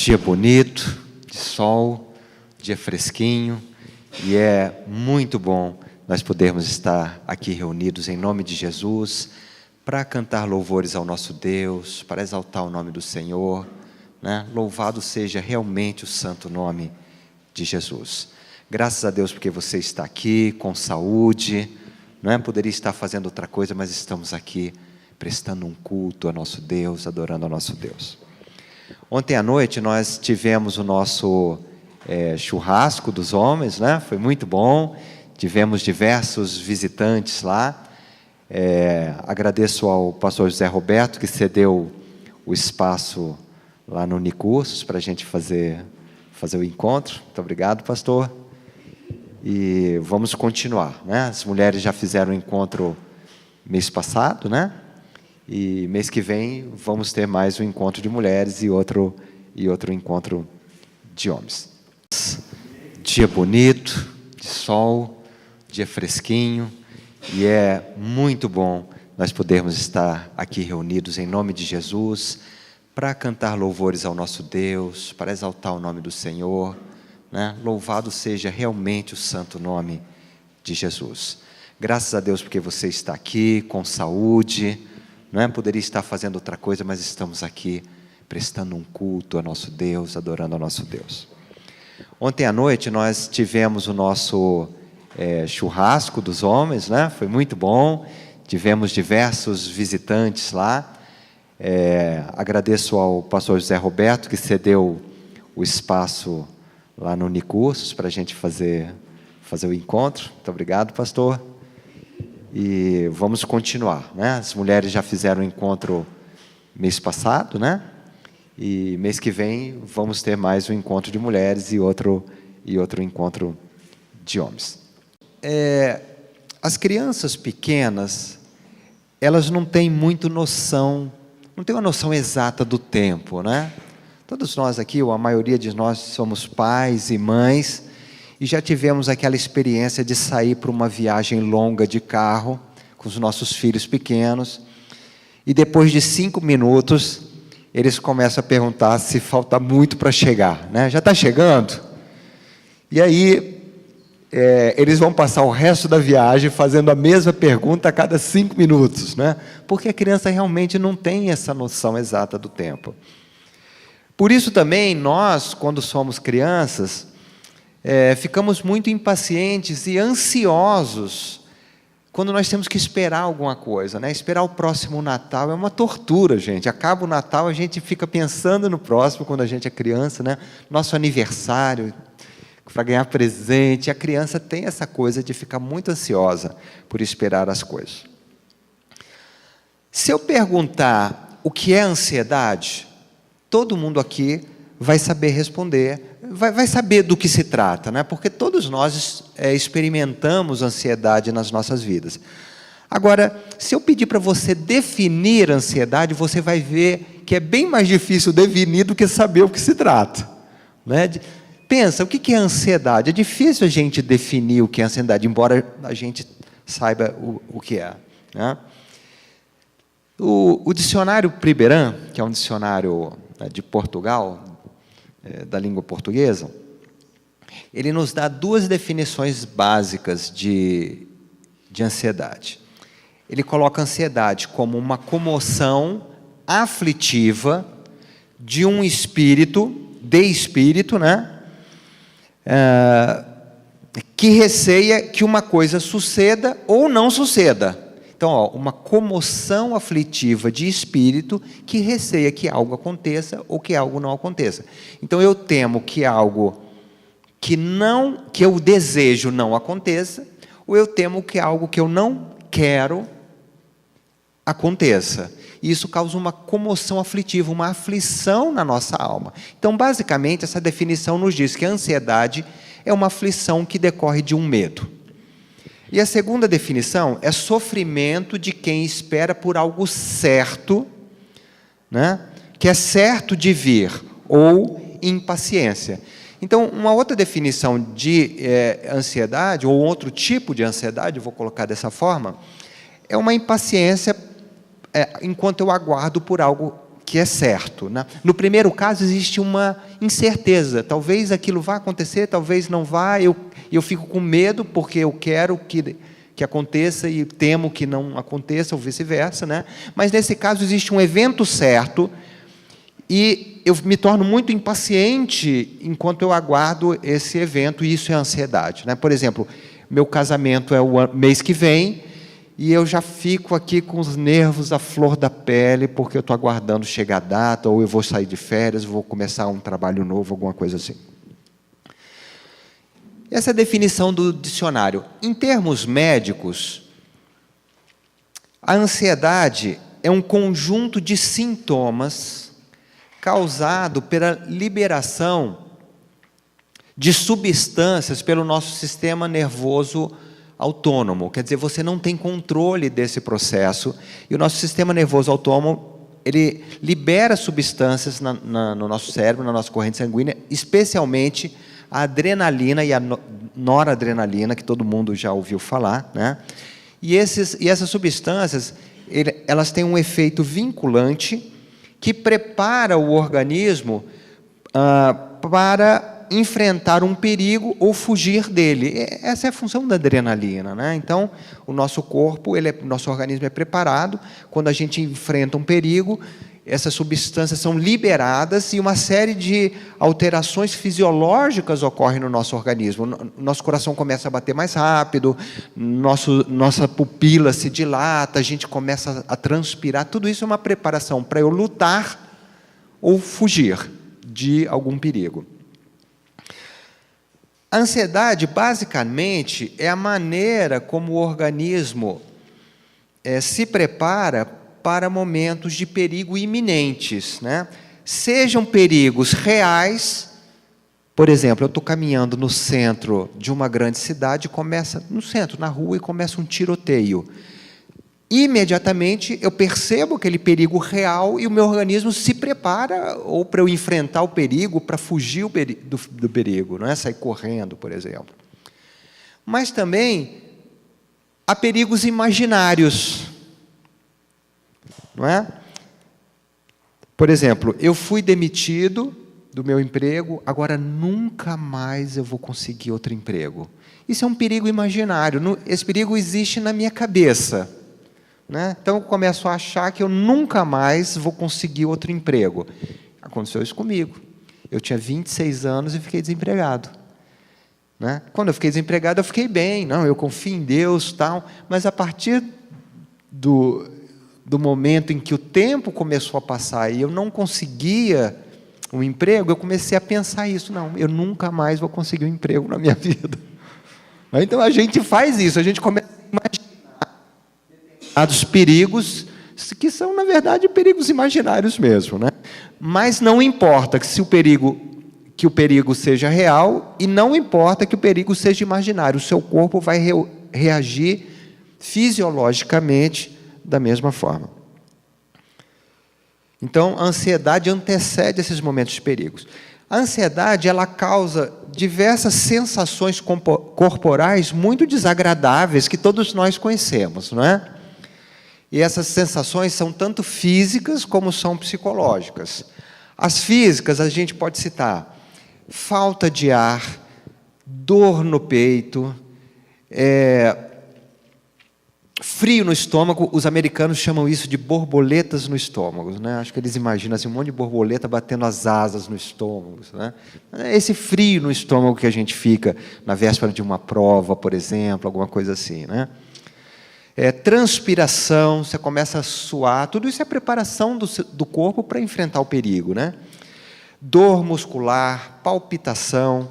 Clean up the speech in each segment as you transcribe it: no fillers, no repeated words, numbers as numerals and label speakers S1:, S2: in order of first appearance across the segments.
S1: Dia bonito, de sol, dia fresquinho, e é muito bom nós podermos estar aqui reunidos em nome de Jesus, para cantar louvores ao nosso Deus, para exaltar o nome do Senhor, né? Louvado seja realmente o santo nome de Jesus. Graças a Deus porque você está aqui com saúde, não é? Poderia estar fazendo outra coisa, mas estamos aqui prestando um culto ao nosso Deus, adorando ao nosso Deus. Ontem à noite nós tivemos o nosso churrasco dos homens, né? Foi muito bom, tivemos diversos visitantes lá. Agradeço ao pastor José Roberto, que cedeu o espaço lá no Unicursos para a gente fazer o encontro. Muito obrigado, pastor. E vamos continuar, né? As mulheres já fizeram o encontro mês passado, né? E mês que vem vamos ter mais um encontro de mulheres e outro encontro de homens. Dia bonito, de sol, dia fresquinho, e é muito bom nós podermos estar aqui reunidos em nome de Jesus, para cantar louvores ao nosso Deus, para exaltar o nome do Senhor, né? Louvado seja realmente o santo nome de Jesus. Graças a Deus porque você está aqui com saúde, não é? Poderia estar fazendo outra coisa, mas estamos aqui prestando um culto ao nosso Deus, adorando ao nosso Deus. Ontem à noite nós tivemos o nosso churrasco dos homens, né? Foi muito bom, tivemos diversos visitantes lá. Agradeço ao pastor José Roberto, que cedeu o espaço lá no Unicursos para a gente fazer o encontro. Muito obrigado, pastor. E vamos continuar, né? As mulheres já fizeram o encontro mês passado, né? E mês que vem vamos ter mais um encontro de mulheres e outro encontro de homens. As crianças pequenas, elas não têm muito noção, não têm uma noção exata do tempo, né? Todos nós aqui, ou a maioria de nós, somos pais e mães, e já tivemos aquela experiência de sair para uma viagem longa de carro, com os nossos filhos pequenos, e depois de 5 minutos, eles começam a perguntar se falta muito para chegar, né? Já está chegando? E aí, eles vão passar o resto da viagem fazendo a mesma pergunta a cada 5 minutos, né? Porque a criança realmente não tem essa noção exata do tempo. Por isso também, nós, quando somos crianças, ficamos muito impacientes e ansiosos quando nós temos que esperar alguma coisa, né? Esperar o próximo Natal é uma tortura, gente. Acaba o Natal, a gente fica pensando no próximo quando a gente é criança, né? Nosso aniversário, para ganhar presente. A criança tem essa coisa de ficar muito ansiosa por esperar as coisas. Se eu perguntar o que é ansiedade, todo mundo aqui vai saber responder, vai saber do que se trata, né? Porque todos nós experimentamos ansiedade nas nossas vidas. Agora, se eu pedir para você definir ansiedade, você vai ver que é bem mais difícil definir do que saber o que se trata, né? Pensa, o que é ansiedade? É difícil a gente definir o que é ansiedade, embora a gente saiba o que é, né? O dicionário Priberan, que é um dicionário de Portugal, da língua portuguesa, ele nos dá 2 definições básicas de ansiedade. Ele coloca a ansiedade como uma comoção aflitiva de um espírito, né? Que receia que uma coisa suceda ou não suceda. Então, uma comoção aflitiva de espírito que receia que algo aconteça ou que algo não aconteça. Então, eu temo que algo que eu desejo não aconteça, ou eu temo que algo que eu não quero aconteça. E isso causa uma comoção aflitiva, uma aflição na nossa alma. Então, basicamente, essa definição nos diz que a ansiedade é uma aflição que decorre de um medo. E a segunda definição é sofrimento de quem espera por algo certo, né? Que é certo de vir, ou impaciência. Então, uma outra definição de ansiedade, ou outro tipo de ansiedade, vou colocar dessa forma, é uma impaciência enquanto eu aguardo por algo que é certo, né? No primeiro caso, existe uma incerteza. Talvez aquilo vá acontecer, talvez não vá. Eu fico com medo, porque eu quero que aconteça e temo que não aconteça, ou vice-versa, né? Mas, nesse caso, existe um evento certo e eu me torno muito impaciente enquanto eu aguardo esse evento, e isso é ansiedade, né? Por exemplo, meu casamento é o mês que vem, e eu já fico aqui com os nervos à flor da pele, porque eu estou aguardando chegar a data, ou eu vou sair de férias, vou começar um trabalho novo, alguma coisa assim. Essa é a definição do dicionário. Em termos médicos, a ansiedade é um conjunto de sintomas causado pela liberação de substâncias pelo nosso sistema nervoso autônomo. Quer dizer, você não tem controle desse processo, e o nosso sistema nervoso autônomo, ele libera substâncias no nosso cérebro, na nossa corrente sanguínea, especialmente a adrenalina e a noradrenalina, que todo mundo já ouviu falar, né? E essas substâncias, elas têm um efeito vinculante que prepara o organismo para enfrentar um perigo ou fugir dele. Essa é a função da adrenalina, né? Então, o nosso corpo, nosso organismo é preparado. Quando a gente enfrenta um perigo, essas substâncias são liberadas e uma série de alterações fisiológicas ocorrem no nosso organismo. Nosso coração começa a bater mais rápido, nossa pupila se dilata, a gente começa a transpirar. Tudo isso é uma preparação para eu lutar ou fugir de algum perigo. A ansiedade, basicamente, é a maneira como o organismo se prepara para momentos de perigo iminentes, né? Sejam perigos reais. Por exemplo, eu estou caminhando no centro de uma grande cidade, no centro, na rua, e começa um tiroteio. Imediatamente eu percebo aquele perigo real e o meu organismo se prepara ou para eu enfrentar o perigo, para fugir do perigo, não é? Sair correndo, por exemplo. Mas também há perigos imaginários, não é? Por exemplo, eu fui demitido do meu emprego, agora nunca mais eu vou conseguir outro emprego. Isso é um perigo imaginário, esse perigo existe na minha cabeça, né? Então eu começo a achar que eu nunca mais vou conseguir outro emprego. Aconteceu isso comigo. Eu tinha 26 anos e fiquei desempregado, né? Quando eu fiquei desempregado, eu fiquei bem, não, eu confio em Deus, tal, mas a partir do momento em que o tempo começou a passar e eu não conseguia um emprego, eu comecei a pensar isso, não, eu nunca mais vou conseguir um emprego na minha vida. Então a gente faz isso, a gente começa a imaginar dos perigos, que são, na verdade, perigos imaginários mesmo, né? Mas não importa que o perigo seja real, e não importa que o perigo seja imaginário, o seu corpo vai reagir fisiologicamente da mesma forma. Então, a ansiedade antecede esses momentos de perigos. A ansiedade, ela causa diversas sensações corporais muito desagradáveis que todos nós conhecemos, não é? E essas sensações são tanto físicas como são psicológicas. As físicas, a gente pode citar falta de ar, dor no peito, frio no estômago. Os americanos chamam isso de borboletas no estômago, né? Acho que eles imaginam assim, um monte de borboleta batendo as asas no estômago, né? Esse frio no estômago que a gente fica na véspera de uma prova, por exemplo, alguma coisa assim, né? Transpiração, você começa a suar, tudo isso é preparação do corpo para enfrentar o perigo, né? Dor muscular, palpitação,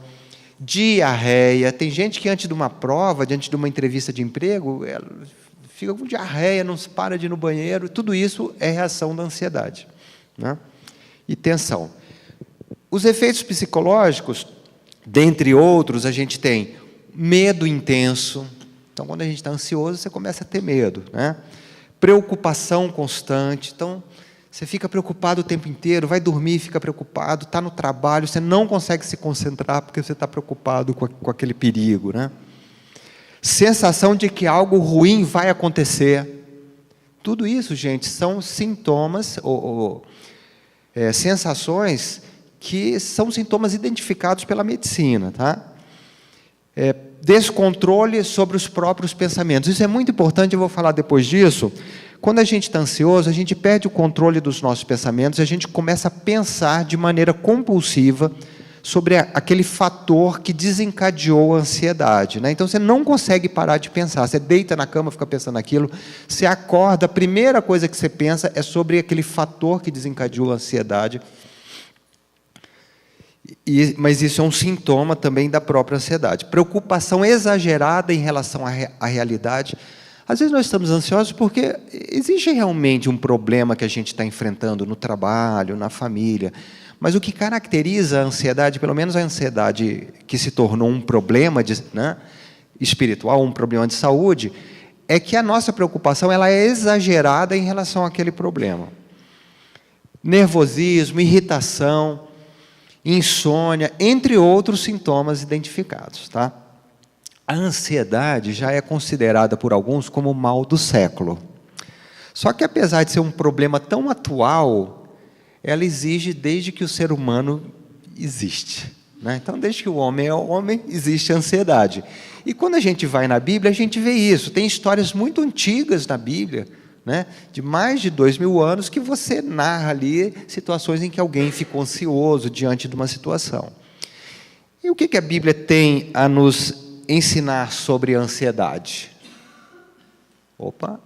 S1: diarreia. Tem gente que antes de uma prova, diante de uma entrevista de emprego, ela fica com diarreia, não para de ir no banheiro. Tudo isso é reação da ansiedade, né? E tensão. Os efeitos psicológicos, dentre outros, a gente tem medo intenso. Então, quando a gente está ansioso, você começa a ter medo, né? Preocupação constante. Então, você fica preocupado o tempo inteiro, vai dormir, fica preocupado, está no trabalho, você não consegue se concentrar porque você está preocupado com aquele perigo, né? Sensação de que algo ruim vai acontecer. Tudo isso, gente, são sintomas ou sensações que são sintomas identificados pela medicina, tá? Descontrole sobre os próprios pensamentos. Isso é muito importante, eu vou falar depois disso. Quando a gente está ansioso, a gente perde o controle dos nossos pensamentos, a gente começa a pensar de maneira compulsiva sobre aquele fator que desencadeou a ansiedade, né? Então, você não consegue parar de pensar. Você deita na cama, fica pensando naquilo. Você acorda, a primeira coisa que você pensa é sobre aquele fator que desencadeou a ansiedade. Mas isso é um sintoma também da própria ansiedade. Preocupação exagerada em relação à realidade. Às vezes nós estamos ansiosos porque existe realmente um problema que a gente está enfrentando no trabalho, na família. Mas o que caracteriza a ansiedade, pelo menos a ansiedade que se tornou um problema espiritual, um problema de saúde, é que a nossa preocupação ela é exagerada em relação àquele problema. Nervosismo, irritação, insônia, entre outros sintomas identificados, tá? A ansiedade já é considerada por alguns como o mal do século. Só que, apesar de ser um problema tão atual, ela existe desde que o ser humano existe, né? Então, desde que o homem é homem, existe a ansiedade. E quando a gente vai na Bíblia, a gente vê isso. Tem histórias muito antigas na Bíblia, né, de mais de 2000 anos, que você narra ali situações em que alguém ficou ansioso diante de uma situação. E o que a Bíblia tem a nos ensinar sobre a ansiedade? Opa!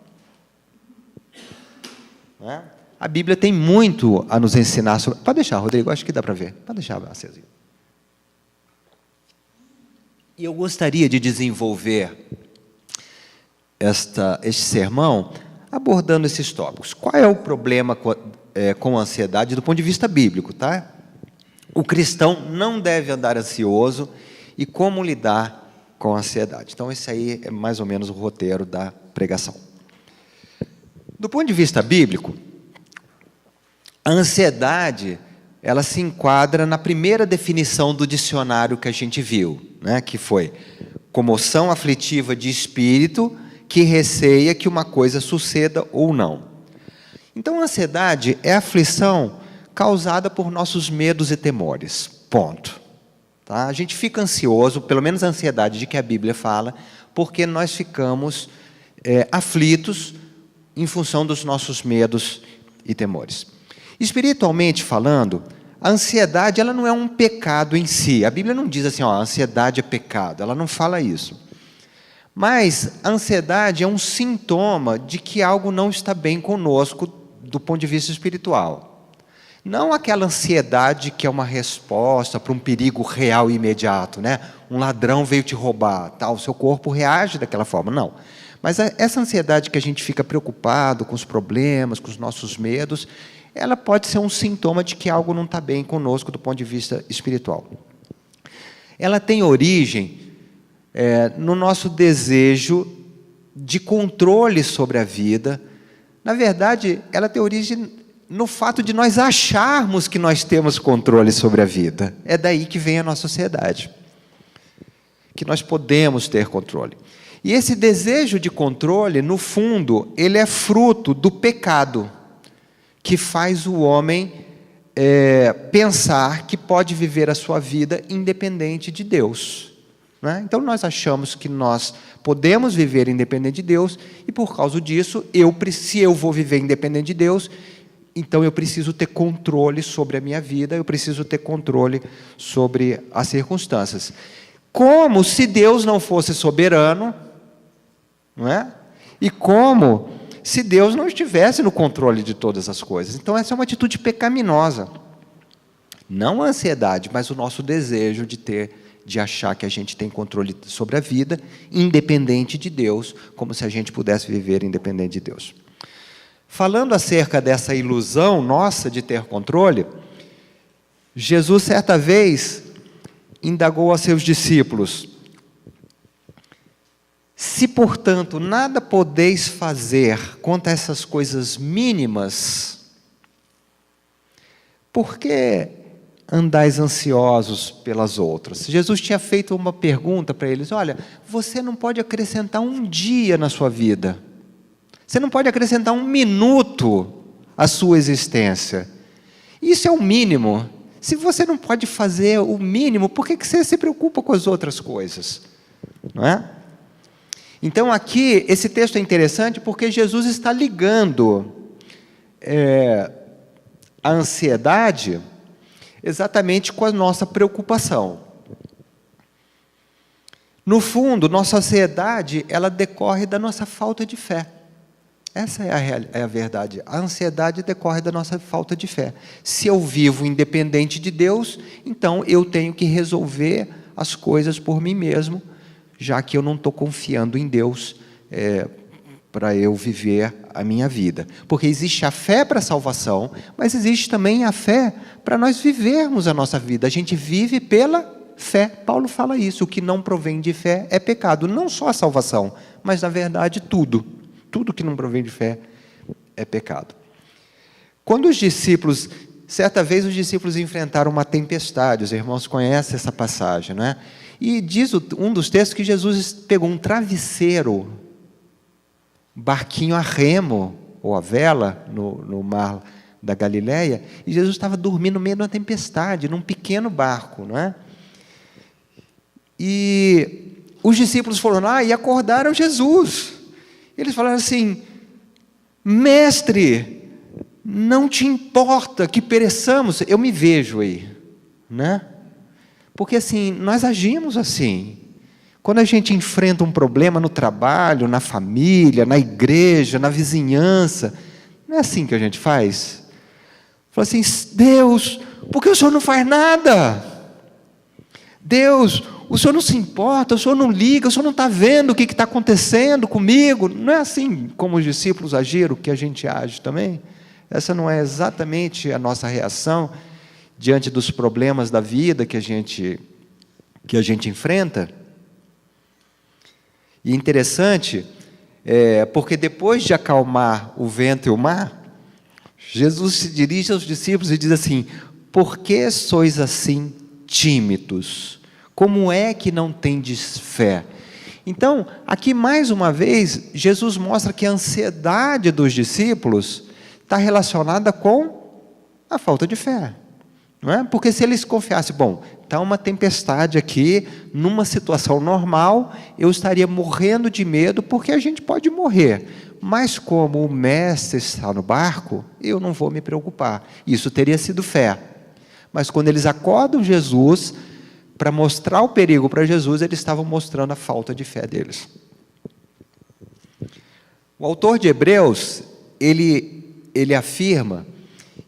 S1: A Bíblia tem muito a nos ensinar sobre... Pode deixar, Rodrigo, acho que dá para ver. Pode deixar acesinho. E eu gostaria de desenvolver este sermão abordando esses tópicos. Qual é o problema com a ansiedade do ponto de vista bíblico, tá? O cristão não deve andar ansioso e como lidar com a ansiedade. Então, esse aí é mais ou menos o roteiro da pregação. Do ponto de vista bíblico, a ansiedade, ela se enquadra na primeira definição do dicionário que a gente viu, né? Que foi comoção aflitiva de espírito que receia que uma coisa suceda ou não. Então, a ansiedade é a aflição causada por nossos medos e temores. Ponto. Tá? A gente fica ansioso, pelo menos a ansiedade de que a Bíblia fala, porque nós ficamos aflitos em função dos nossos medos e temores. Espiritualmente falando, a ansiedade ela não é um pecado em si. A Bíblia não diz assim, ó, a ansiedade é pecado. Ela não fala isso. Mas a ansiedade é um sintoma de que algo não está bem conosco do ponto de vista espiritual. Não aquela ansiedade que é uma resposta para um perigo real e imediato, né? Um ladrão veio te roubar, tal, o seu corpo reage daquela forma, não. Mas essa ansiedade que a gente fica preocupado com os problemas, com os nossos medos, ela pode ser um sintoma de que algo não está bem conosco do ponto de vista espiritual. Ela tem origem no nosso desejo de controle sobre a vida. Na verdade, ela tem origem no fato de nós acharmos que nós temos controle sobre a vida. É daí que vem a nossa ansiedade, que nós podemos ter controle. E esse desejo de controle, no fundo, ele é fruto do pecado, que faz o homem pensar que pode viver a sua vida independente de Deus. Né? Então, nós achamos que nós podemos viver independente de Deus, e por causa disso, se eu vou viver independente de Deus, então eu preciso ter controle sobre a minha vida, eu preciso ter controle sobre as circunstâncias. Como se Deus não fosse soberano, não é? E como se Deus não estivesse no controle de todas as coisas. Então, essa é uma atitude pecaminosa. Não a ansiedade, mas o nosso desejo de achar que a gente tem controle sobre a vida, independente de Deus, como se a gente pudesse viver independente de Deus. Falando acerca dessa ilusão nossa de ter controle, Jesus, certa vez, indagou aos seus discípulos: se, portanto, nada podeis fazer contra essas coisas mínimas, por que andais ansiosos pelas outras? Jesus tinha feito uma pergunta para eles: olha, você não pode acrescentar um dia na sua vida, você não pode acrescentar um minuto à sua existência, Isso é o mínimo. Se você não pode fazer o mínimo, por que você se preocupa com as outras coisas? Não é? Então aqui, esse texto é interessante porque Jesus está ligando a ansiedade exatamente com a nossa preocupação. No fundo, nossa ansiedade, ela decorre da nossa falta de fé. Essa é a verdade. A ansiedade decorre da nossa falta de fé. Se eu vivo independente de Deus, então eu tenho que resolver as coisas por mim mesmo, já que eu não estou confiando em Deus para eu viver a minha vida. Porque existe a fé para a salvação, mas existe também a fé para nós vivermos a nossa vida. A gente vive pela fé. Paulo fala isso, o que não provém de fé é pecado. Não só a salvação, mas na verdade tudo. Tudo que não provém de fé é pecado. Quando os discípulos, certa vez os discípulos enfrentaram uma tempestade, os irmãos conhecem essa passagem, não é? E diz um dos textos que Jesus pegou um travesseiro, barquinho a remo, ou a vela, no mar da Galileia, e Jesus estava dormindo no meio de uma tempestade, num pequeno barco, não é? E os discípulos foram lá e acordaram Jesus. Eles falaram assim: mestre, não te importa que pereçamos? Eu me vejo aí, né? Porque assim, nós agimos assim. Quando a gente enfrenta um problema no trabalho, na família, na igreja, na vizinhança, não é assim que a gente faz? Fala assim: Deus, por que o Senhor não faz nada? Deus, o Senhor não se importa, o Senhor não liga, o Senhor não está vendo o que está acontecendo comigo. Não é assim como os discípulos agiram que a gente age também? Essa não é exatamente a nossa reação diante dos problemas da vida que a gente enfrenta? E interessante, porque depois de acalmar o vento e o mar, Jesus se dirige aos discípulos e diz assim: por que sois assim tímidos? Como é que não tendes fé? Então, aqui mais uma vez, Jesus mostra que a ansiedade dos discípulos está relacionada com a falta de fé. Não é? Porque se eles confiassem, bom, está uma tempestade aqui, numa situação normal, eu estaria morrendo de medo, porque a gente pode morrer. Mas como o mestre está no barco, eu não vou me preocupar. Isso teria sido fé. Mas quando eles acordam Jesus, para mostrar o perigo para Jesus, eles estavam mostrando a falta de fé deles. O autor de Hebreus, ele afirma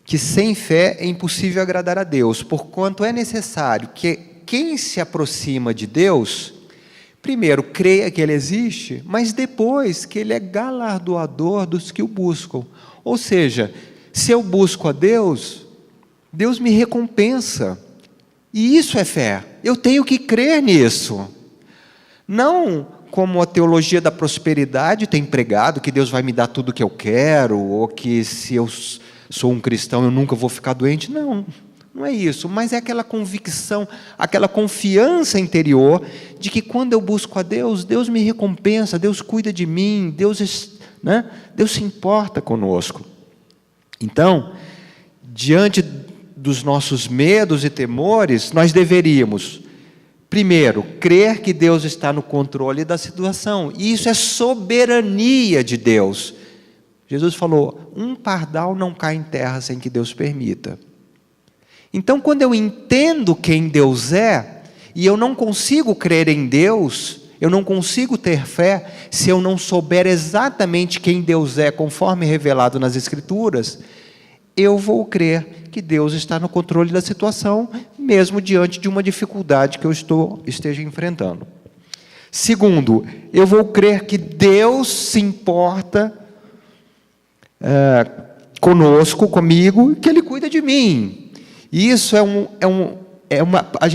S1: que sem fé é impossível agradar a Deus, porquanto é necessário que quem se aproxima de Deus, primeiro creia que Ele existe, mas depois que Ele é galardoador dos que o buscam. Ou seja, se eu busco a Deus, Deus me recompensa. E isso é fé. Eu tenho que crer nisso. Não como a teologia da prosperidade tem pregado, que Deus vai me dar tudo o que eu quero, ou que se eu sou um cristão eu nunca vou ficar doente. Não, não é isso. Mas é aquela convicção, aquela confiança interior de que quando eu busco a Deus, Deus me recompensa, Deus cuida de mim, Deus se importa conosco. Então, diante dos nossos medos e temores, nós deveríamos, primeiro, crer que Deus está no controle da situação. E isso é soberania de Deus. Jesus falou: um pardal não cai em terra sem que Deus permita. Então, quando eu entendo quem Deus é, e eu não consigo crer em Deus, eu não consigo ter fé, se eu não souber exatamente quem Deus é, conforme revelado nas Escrituras, eu vou crer que Deus está no controle da situação, mesmo diante de uma dificuldade que eu esteja enfrentando. Segundo, eu vou crer que Deus se importa conosco, comigo, e que Ele cuida de mim. E isso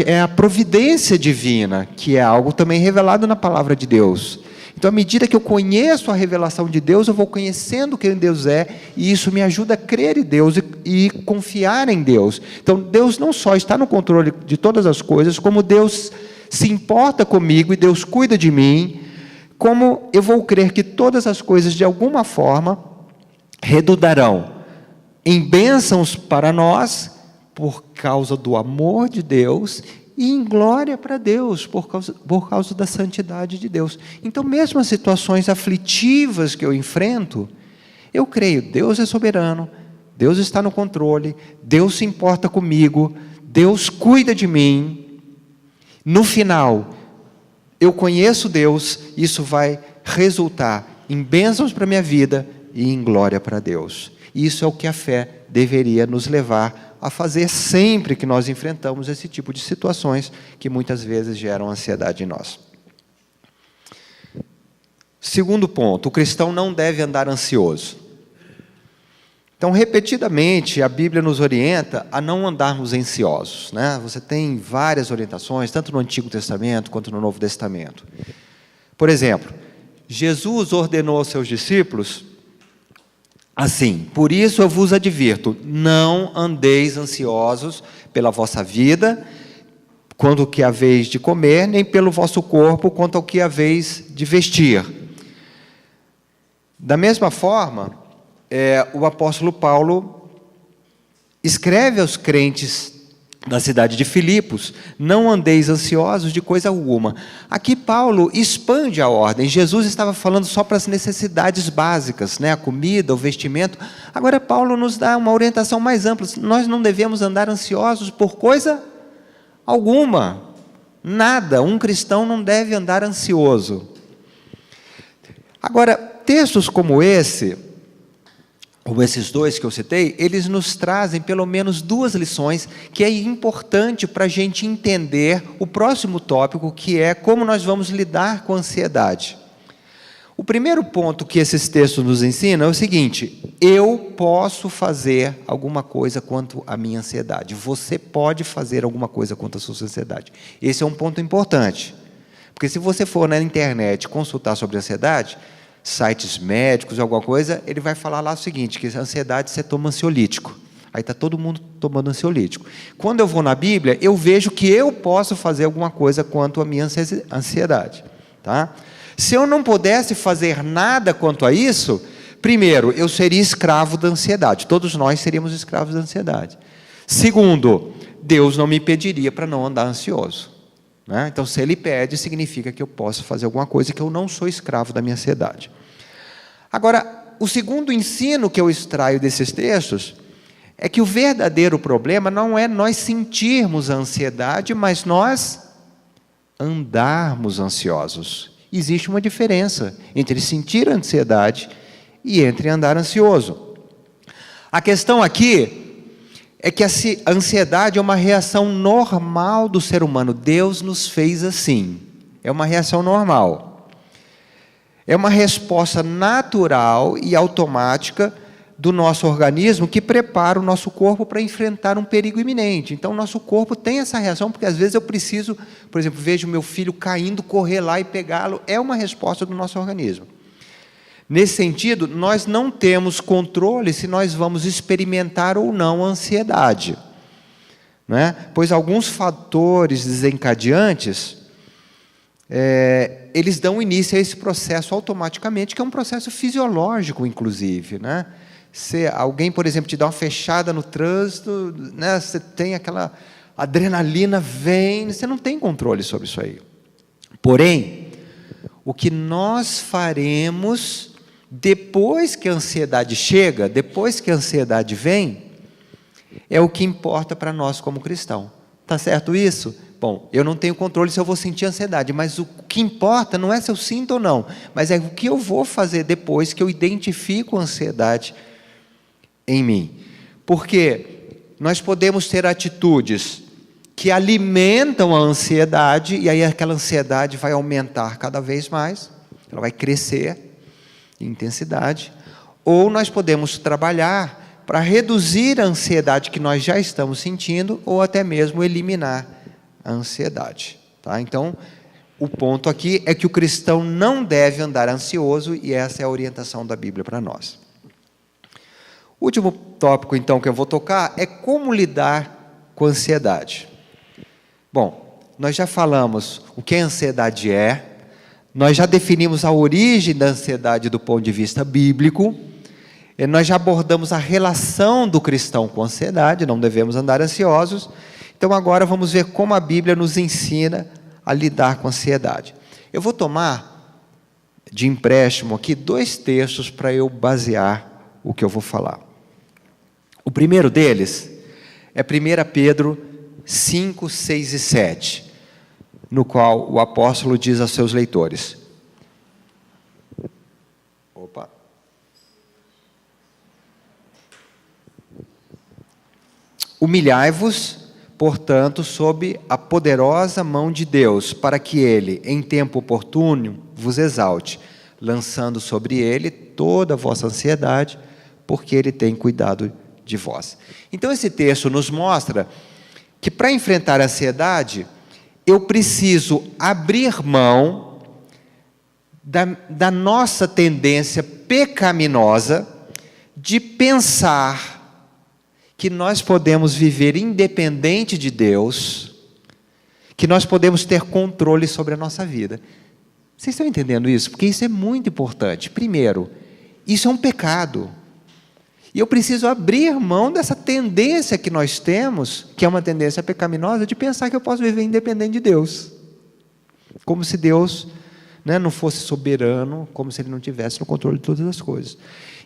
S1: é a providência divina, que é algo também revelado na palavra de Deus. Então, à medida que eu conheço a revelação de Deus, eu vou conhecendo quem Deus é, e isso me ajuda a crer em Deus e confiar em Deus. Então, Deus não só está no controle de todas as coisas, como Deus se importa comigo e Deus cuida de mim, como eu vou crer que todas as coisas, de alguma forma, redundarão em bênçãos para nós, por causa do amor de Deus, e em glória para Deus, por causa da santidade de Deus. Então, mesmo as situações aflitivas que eu enfrento, eu creio, Deus é soberano, Deus está no controle, Deus se importa comigo, Deus cuida de mim. No final, eu conheço Deus, isso vai resultar em bênçãos para a minha vida e em glória para Deus. Isso é o que a fé deveria nos levar a fazer sempre que nós enfrentamos esse tipo de situações que muitas vezes geram ansiedade em nós. Segundo ponto, o cristão não deve andar ansioso. Então, repetidamente, a Bíblia nos orienta a não andarmos ansiosos, né? Você tem várias orientações, tanto no Antigo Testamento quanto no Novo Testamento. Por exemplo, Jesus ordenou aos seus discípulos assim: por isso eu vos advirto, não andeis ansiosos pela vossa vida, quanto ao que haveis de comer, nem pelo vosso corpo, quanto ao que haveis de vestir. Da mesma forma, o apóstolo Paulo escreve aos crentes da cidade de Filipos: não andeis ansiosos de coisa alguma. Aqui Paulo expande a ordem. Jesus estava falando só para as necessidades básicas, né? A comida, o vestimento. Agora Paulo nos dá uma orientação mais ampla. Nós não devemos andar ansiosos por coisa alguma. Nada. Um cristão não deve andar ansioso. Agora, textos como esse, ou esses dois que eu citei, eles nos trazem pelo menos duas lições que é importante para a gente entender o próximo tópico, que é como nós vamos lidar com a ansiedade. O primeiro ponto que esses textos nos ensinam é o seguinte: eu posso fazer alguma coisa quanto à minha ansiedade. Você pode fazer alguma coisa quanto à sua ansiedade. Esse é um ponto importante, porque se você for na internet consultar sobre ansiedade, sites médicos, alguma coisa, ele vai falar lá o seguinte, que a ansiedade você toma ansiolítico. Aí está todo mundo tomando ansiolítico. Quando eu vou na Bíblia, eu vejo que eu posso fazer alguma coisa quanto à minha ansiedade. Tá? Se eu não pudesse fazer nada quanto a isso, primeiro, eu seria escravo da ansiedade. Todos nós seríamos escravos da ansiedade. Segundo, Deus não me pediria para não andar ansioso. Então, se Ele pede, significa que eu posso fazer alguma coisa, que eu não sou escravo da minha ansiedade. Agora, o segundo ensino que eu extraio desses textos é que o verdadeiro problema não é nós sentirmos a ansiedade, mas nós andarmos ansiosos. Existe uma diferença entre sentir a ansiedade e entre andar ansioso. A questão aqui é que a ansiedade é uma reação normal do ser humano. Deus nos fez assim. É uma reação normal. É uma resposta natural e automática do nosso organismo que prepara o nosso corpo para enfrentar um perigo iminente. Então, o nosso corpo tem essa reação, porque às vezes eu preciso, por exemplo, vejo meu filho caindo, correr lá e pegá-lo. É uma resposta do nosso organismo. Nesse sentido, nós não temos controle se nós vamos experimentar ou não a ansiedade, né? Pois alguns fatores desencadeantes, eles dão início a esse processo automaticamente, que é um processo fisiológico, inclusive, né? Se alguém, por exemplo, te dá uma fechada no trânsito, né? Você tem aquela adrenalina, vem, você não tem controle sobre isso aí. Porém, o que nós faremos depois que a ansiedade chega, depois que a ansiedade vem, é o que importa para nós como cristão. Está certo isso? Bom, eu não tenho controle se eu vou sentir ansiedade, mas o que importa não é se eu sinto ou não, mas é o que eu vou fazer depois que eu identifico a ansiedade em mim. Porque nós podemos ter atitudes que alimentam a ansiedade, e aí aquela ansiedade vai aumentar cada vez mais, ela vai crescer em intensidade, ou nós podemos trabalhar para reduzir a ansiedade que nós já estamos sentindo, ou até mesmo eliminar a ansiedade. Tá? Então, o ponto aqui é que o cristão não deve andar ansioso, e essa é a orientação da Bíblia para nós. O último tópico, então, que eu vou tocar é como lidar com a ansiedade. Bom, nós já falamos o que a ansiedade é, nós já definimos a origem da ansiedade do ponto de vista bíblico. Nós já abordamos a relação do cristão com a ansiedade, não devemos andar ansiosos. Então agora vamos ver como a Bíblia nos ensina a lidar com a ansiedade. Eu vou tomar de empréstimo aqui 2 textos para eu basear o que eu vou falar. O primeiro deles é 1 Pedro 5, 6 e 7, no qual o apóstolo diz aos seus leitores: humilhai-vos, portanto, sob a poderosa mão de Deus, para que Ele, em tempo oportuno, vos exalte, lançando sobre Ele toda a vossa ansiedade, porque Ele tem cuidado de vós. Então esse texto nos mostra que para enfrentar a ansiedade, eu preciso abrir mão da nossa tendência pecaminosa de pensar que nós podemos viver independente de Deus, que nós podemos ter controle sobre a nossa vida. Vocês estão entendendo isso? Porque isso é muito importante. Primeiro, isso é um pecado. E eu preciso abrir mão dessa tendência que nós temos, que é uma tendência pecaminosa, de pensar que eu posso viver independente de Deus. Como se Deus, não fosse soberano, como se Ele não tivesse no controle de todas as coisas.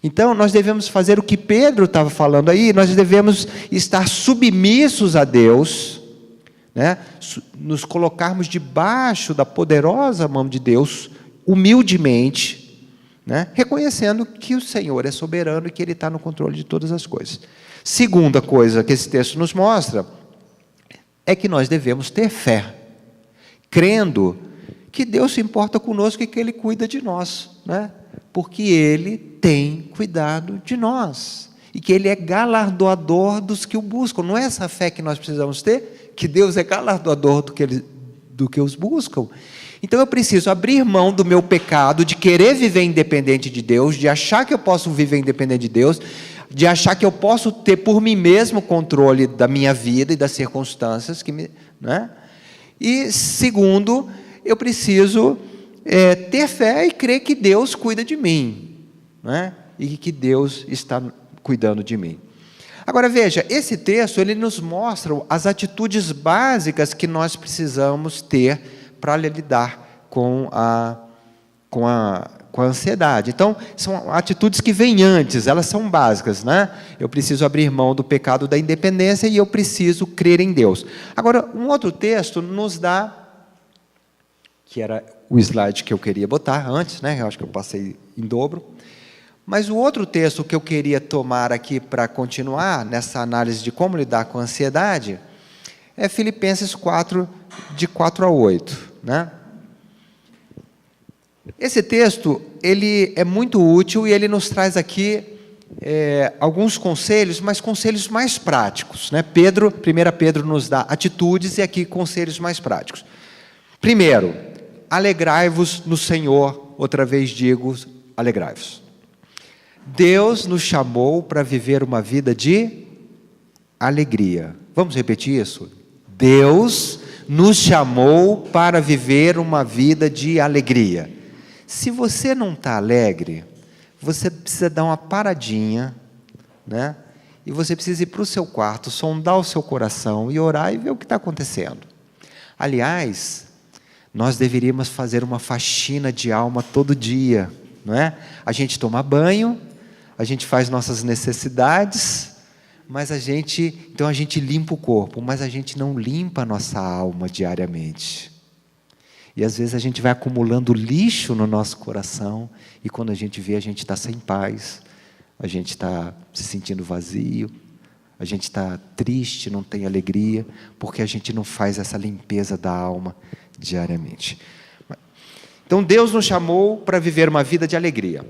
S1: Então, nós devemos fazer o que Pedro estava falando aí, nós devemos estar submissos a Deus, nos colocarmos debaixo da poderosa mão de Deus, humildemente, reconhecendo que o Senhor é soberano e que Ele está no controle de todas as coisas. Segunda coisa que esse texto nos mostra é que nós devemos ter fé, crendo que Deus se importa conosco e que Ele cuida de nós, porque Ele tem cuidado de nós, e que Ele é galardoador dos que o buscam. Não é essa fé que nós precisamos ter? Que Deus é galardoador do que os buscam? Então eu preciso abrir mão do meu pecado, de querer viver independente de Deus, de achar que eu posso viver independente de Deus, de achar que eu posso ter por mim mesmo o controle da minha vida e das circunstâncias. E segundo, eu preciso ter fé e crer que Deus cuida de mim, e que Deus está cuidando de mim. Agora veja, esse texto ele nos mostra as atitudes básicas que nós precisamos ter para lidar com a ansiedade. Então, são atitudes que vêm antes, elas são básicas, Eu preciso abrir mão do pecado da independência e eu preciso crer em Deus. Agora, um outro texto nos dá, que era o slide que eu queria botar antes, Eu acho que eu passei em dobro. Mas o outro texto que eu queria tomar aqui para continuar nessa análise de como lidar com a ansiedade é Filipenses 4, de 4 a 8. Esse texto ele é muito útil e ele nos traz aqui alguns conselhos, mas conselhos mais práticos. 1 Pedro nos dá atitudes e aqui conselhos mais práticos. Primeiro, alegrai-vos no Senhor, outra vez digo, alegrai-vos. Deus nos chamou para viver uma vida de alegria. Vamos repetir isso? Deus nos chamou para viver uma vida de alegria. Se você não está alegre, você precisa dar uma paradinha, e você precisa ir para o seu quarto, sondar o seu coração e orar e ver o que está acontecendo. Aliás, nós deveríamos fazer uma faxina de alma todo dia, A gente toma banho, a gente faz nossas necessidades, mas então a gente limpa o corpo, mas a gente não limpa a nossa alma diariamente. E às vezes a gente vai acumulando lixo no nosso coração, e quando a gente vê, a gente está sem paz, a gente está se sentindo vazio, a gente está triste, não tem alegria, porque a gente não faz essa limpeza da alma diariamente. Então Deus nos chamou para viver uma vida de alegria.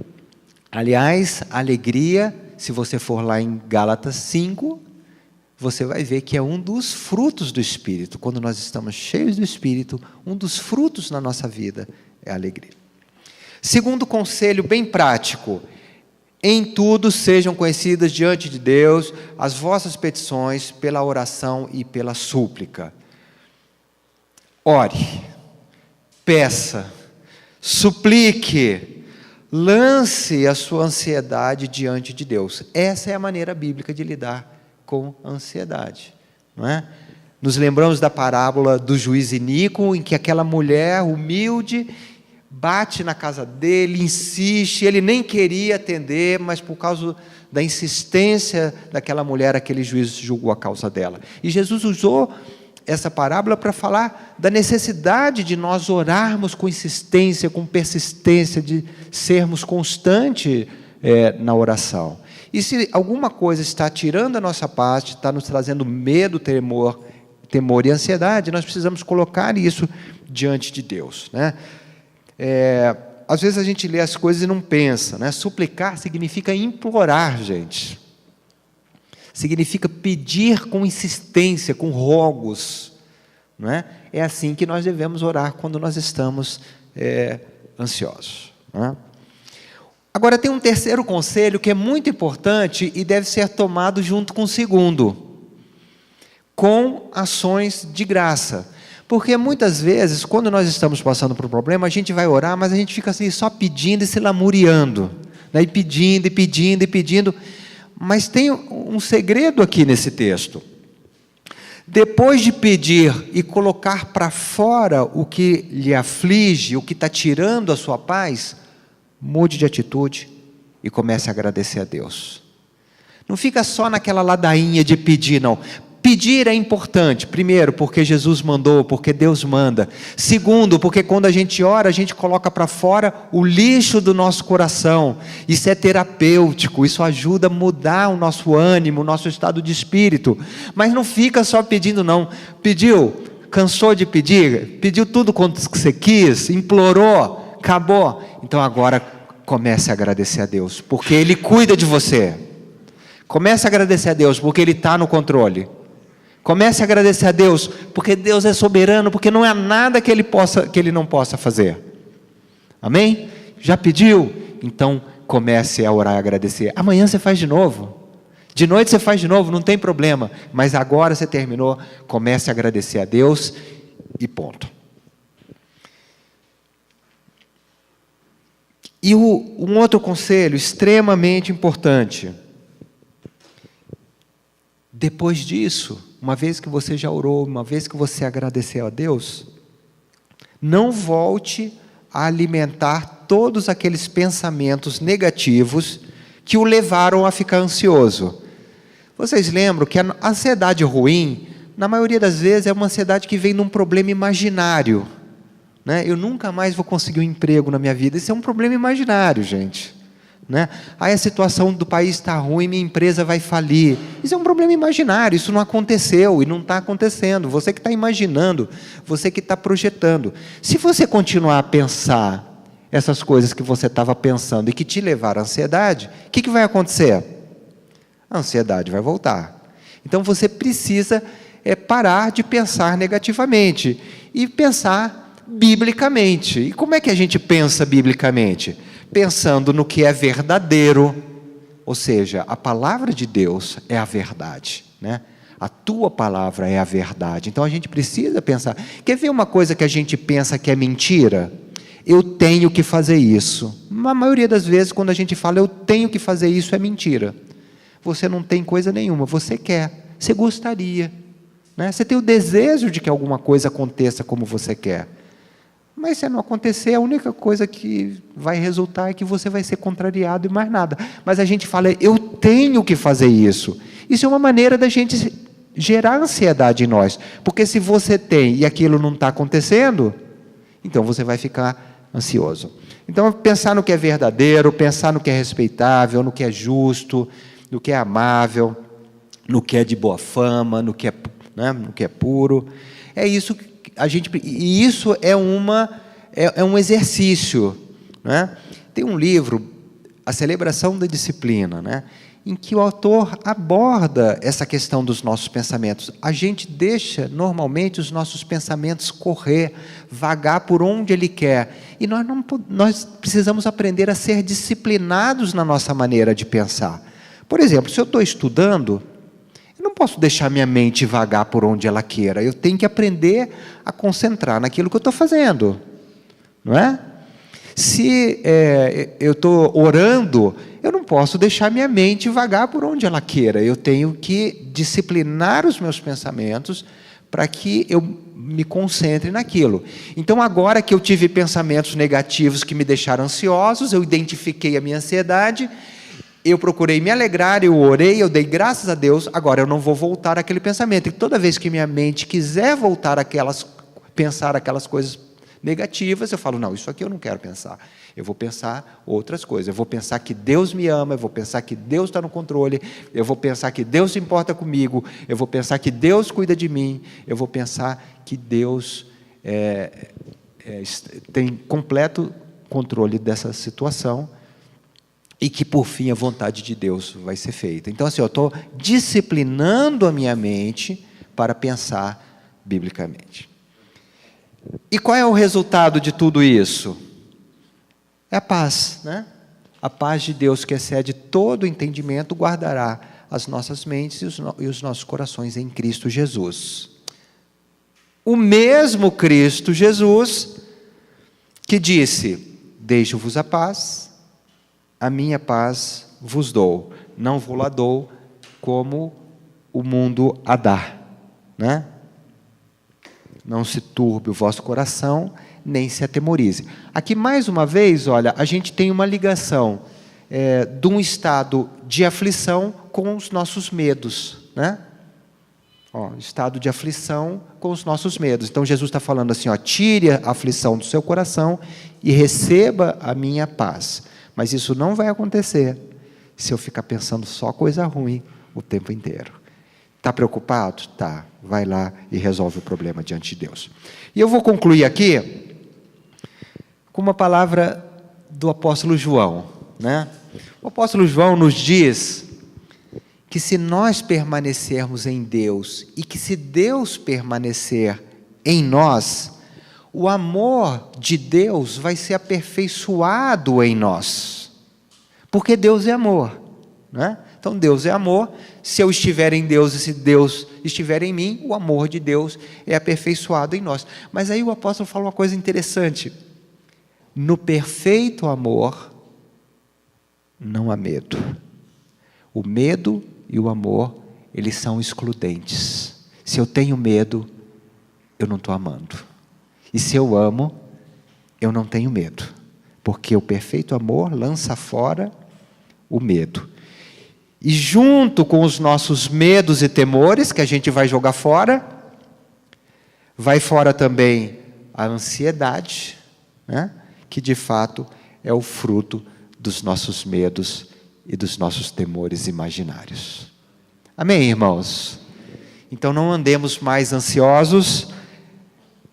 S1: Aliás, alegria, se você for lá em Gálatas 5, você vai ver que é um dos frutos do Espírito. Quando nós estamos cheios do Espírito, um dos frutos na nossa vida é a alegria. Segundo conselho bem prático: em tudo sejam conhecidas diante de Deus as vossas petições pela oração e pela súplica. Ore, peça, suplique, lance a sua ansiedade diante de Deus. Essa é a maneira bíblica de lidar com a ansiedade, não é? Nos lembramos da parábola do juiz iníquo, em que aquela mulher humilde bate na casa dele, insiste, ele nem queria atender, mas por causa da insistência daquela mulher, aquele juiz julgou a causa dela. E Jesus usou essa parábola para falar da necessidade de nós orarmos com insistência, com persistência, de sermos constantes na oração. E se alguma coisa está tirando a nossa paz, está nos trazendo medo, temor e ansiedade, nós precisamos colocar isso diante de Deus, né? Às vezes a gente lê as coisas e não pensa, né? Suplicar significa implorar, gente. Significa pedir com insistência, com rogos, não é? É assim que nós devemos orar quando nós estamos ansiosos, não é? Agora tem um terceiro conselho que é muito importante e deve ser tomado junto com o segundo, com ações de graça. Porque muitas vezes, quando nós estamos passando por um problema, a gente vai orar, mas a gente fica assim, só pedindo e se lamuriando, né? E pedindo, e pedindo, e pedindo. Mas tem um segredo aqui nesse texto. Depois de pedir e colocar para fora o que lhe aflige, o que está tirando a sua paz, mude de atitude e comece a agradecer a Deus. Não fica só naquela ladainha de pedir, não. Pedir é importante, primeiro, porque Jesus mandou, porque Deus manda. Segundo, porque quando a gente ora, a gente coloca para fora o lixo do nosso coração. Isso é terapêutico, isso ajuda a mudar o nosso ânimo, o nosso estado de espírito. Mas não fica só pedindo, não. Pediu, cansou de pedir, pediu tudo quanto você quis, implorou, acabou. Então agora comece a agradecer a Deus, porque Ele cuida de você. Comece a agradecer a Deus, porque Ele está no controle. Comece a agradecer a Deus, porque Deus é soberano, porque não há nada que Ele não possa fazer. Amém? Já pediu? Então comece a orar e agradecer. Amanhã você faz de novo. De noite você faz de novo, não tem problema. Mas agora você terminou, comece a agradecer a Deus e ponto. E um outro conselho extremamente importante. Depois disso, uma vez que você já orou, uma vez que você agradeceu a Deus, não volte a alimentar todos aqueles pensamentos negativos que o levaram a ficar ansioso. Vocês lembram que a ansiedade ruim, na maioria das vezes, é uma ansiedade que vem de um problema imaginário, né? Eu nunca mais vou conseguir um emprego na minha vida. Isso é um problema imaginário, gente. Né? Aí a situação do país está ruim, minha empresa vai falir. Isso é um problema imaginário, isso não aconteceu e não está acontecendo. Você que está imaginando, você que está projetando. Se você continuar a pensar essas coisas que você estava pensando e que te levaram à ansiedade, o que vai acontecer? A ansiedade vai voltar. Então você precisa parar de pensar negativamente e pensar biblicamente. E como é que a gente pensa biblicamente? Pensando no que é verdadeiro, ou seja, a palavra de Deus é a verdade, né? A tua palavra é a verdade. Então a gente precisa pensar. Quer ver uma coisa que a gente pensa que é mentira? Eu tenho que fazer isso. Na maioria das vezes, quando a gente fala eu tenho que fazer isso, é mentira. Você não tem coisa nenhuma, você quer, você gostaria, né? Você tem o desejo de que alguma coisa aconteça como você quer. Mas se não acontecer, a única coisa que vai resultar é que você vai ser contrariado e mais nada. Mas a gente fala, eu tenho que fazer isso. Isso é uma maneira da gente gerar ansiedade em nós. Porque se você tem e aquilo não está acontecendo, então você vai ficar ansioso. Então, pensar no que é verdadeiro, pensar no que é respeitável, no que é justo, no que é amável, no que é de boa fama, no que é puro. É isso que e isso é um exercício, né? Tem um livro, A Celebração da Disciplina, né? Em que o autor aborda essa questão dos nossos pensamentos. A gente deixa, normalmente, os nossos pensamentos correr, vagar por onde ele quer. E nós precisamos aprender a ser disciplinados na nossa maneira de pensar. Por exemplo, se eu estou estudando, eu não posso deixar minha mente vagar por onde ela queira. Eu tenho que aprender a concentrar naquilo que eu estou fazendo, não é? Se eu estou orando, eu não posso deixar minha mente vagar por onde ela queira. Eu tenho que disciplinar os meus pensamentos para que eu me concentre naquilo. Então, agora que eu tive pensamentos negativos que me deixaram ansiosos, eu identifiquei a minha ansiedade, eu procurei me alegrar, eu orei, eu dei graças a Deus, agora eu não vou voltar àquele pensamento. E toda vez que minha mente quiser voltar pensar aquelas coisas negativas, eu falo, não, isso aqui eu não quero pensar. Eu vou pensar outras coisas. Eu vou pensar que Deus me ama, eu vou pensar que Deus está no controle, eu vou pensar que Deus se importa comigo, eu vou pensar que Deus cuida de mim, eu vou pensar que Deus tem completo controle dessa situação e que, por fim, a vontade de Deus vai ser feita. Então, assim, eu estou disciplinando a minha mente para pensar biblicamente. E qual é o resultado de tudo isso? É a paz, né? A paz de Deus, que excede todo entendimento, guardará as nossas mentes e os nossos corações em Cristo Jesus. O mesmo Cristo Jesus que disse: deixo-vos a paz, a minha paz vos dou, não vou lá dou como o mundo a dá, né? Não se turbe o vosso coração, nem se atemorize. Aqui, mais uma vez, olha, a gente tem uma ligação de um estado de aflição com os nossos medos, né? Estado de aflição com os nossos medos. Então, Jesus está falando assim, tire a aflição do seu coração e receba a minha paz. Mas isso não vai acontecer se eu ficar pensando só coisa ruim o tempo inteiro. Está preocupado? Tá. Vai lá e resolve o problema diante de Deus. E eu vou concluir aqui com uma palavra do apóstolo João, né? O apóstolo João nos diz que se nós permanecermos em Deus e que se Deus permanecer em nós, o amor de Deus vai ser aperfeiçoado em nós, porque Deus é amor, né? Então, Deus é amor. Se eu estiver em Deus e se Deus estiver em mim, o amor de Deus é aperfeiçoado em nós. Mas aí o apóstolo fala uma coisa interessante: no perfeito amor não há medo. O medo e o amor, eles são excludentes. Se eu tenho medo, eu não estou amando. E se eu amo, eu não tenho medo, porque o perfeito amor lança fora o medo. E junto com os nossos medos e temores, que a gente vai jogar fora, vai fora também a ansiedade, né? Que de fato é o fruto dos nossos medos e dos nossos temores imaginários. Amém, irmãos? Então não andemos mais ansiosos.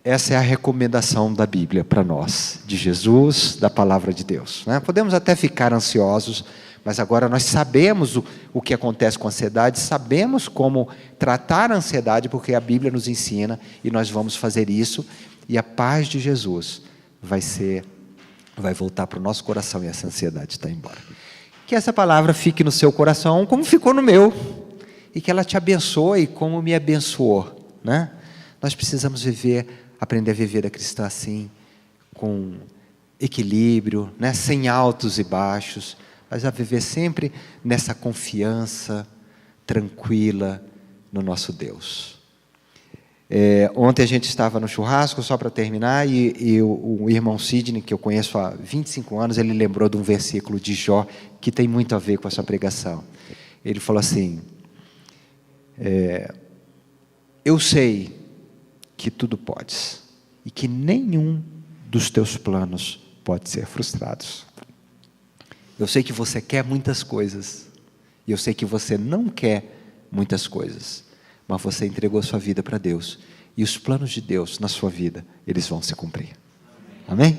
S1: Essa é a recomendação da Bíblia para nós, de Jesus, da palavra de Deus, né? Podemos até ficar ansiosos, mas agora nós sabemos o que acontece com a ansiedade, sabemos como tratar a ansiedade, porque a Bíblia nos ensina, e nós vamos fazer isso, e a paz de Jesus vai voltar para o nosso coração, e essa ansiedade está embora. Que essa palavra fique no seu coração, como ficou no meu, e que ela te abençoe como me abençoou, né? Nós precisamos aprender a viver a cristã assim, com equilíbrio, né? Sem altos e baixos, mas a viver sempre nessa confiança tranquila no nosso Deus. Ontem a gente estava no churrasco, só para terminar, e o irmão Sidney, que eu conheço há 25 anos, ele lembrou de um versículo de Jó, que tem muito a ver com essa pregação. Ele falou assim, eu sei que tudo podes, e que nenhum dos teus planos pode ser frustrado. Eu sei que você quer muitas coisas, e eu sei que você não quer muitas coisas, mas você entregou sua vida para Deus, e os planos de Deus na sua vida, eles vão se cumprir. Amém?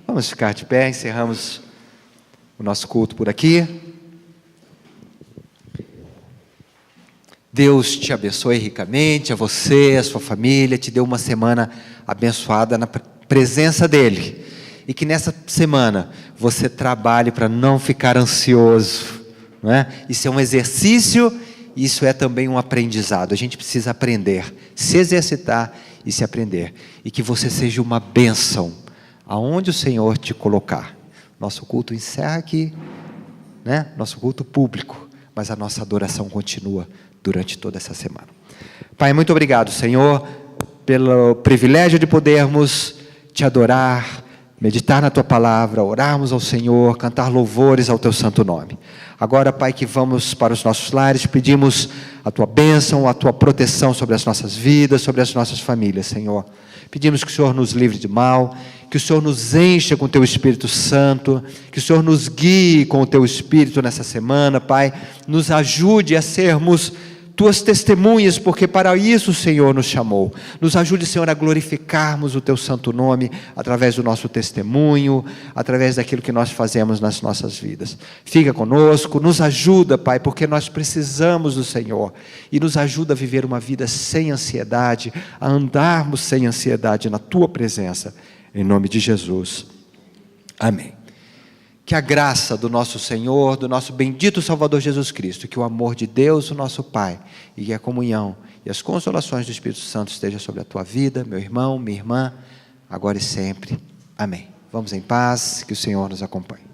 S1: Vamos ficar de pé, encerramos o nosso culto por aqui. Deus te abençoe ricamente, a você, a sua família, te dê uma semana abençoada na presença dEle. E que nessa semana você trabalhe para não ficar ansioso, não é? Isso é um exercício, isso é também um aprendizado. A gente precisa aprender, se exercitar e se aprender. E que você seja uma bênção aonde o Senhor te colocar. Nosso culto encerra aqui, né? Nosso culto público, mas a nossa adoração continua durante toda essa semana. Pai, muito obrigado, Senhor, pelo privilégio de podermos te adorar, meditar na tua palavra, orarmos ao Senhor, cantar louvores ao teu santo nome. Agora, Pai, que vamos para os nossos lares, pedimos a tua bênção, a tua proteção sobre as nossas vidas, sobre as nossas famílias, Senhor. Pedimos que o Senhor nos livre de mal, que o Senhor nos encha com o teu Espírito Santo, que o Senhor nos guie com o teu Espírito nessa semana, Pai. Nos ajude a sermos tuas testemunhas, porque para isso o Senhor nos chamou. Nos ajude, Senhor, a glorificarmos o teu santo nome através do nosso testemunho, através daquilo que nós fazemos nas nossas vidas. Fica conosco, nos ajuda, Pai, porque nós precisamos do Senhor, e nos ajuda a viver uma vida sem ansiedade, a andarmos sem ansiedade na tua presença, em nome de Jesus. Amém. Que a graça do nosso Senhor, do nosso bendito Salvador Jesus Cristo, que o amor de Deus, o nosso Pai, e que a comunhão e as consolações do Espírito Santo estejam sobre a tua vida, meu irmão, minha irmã, agora e sempre. Amém. Vamos em paz, que o Senhor nos acompanhe.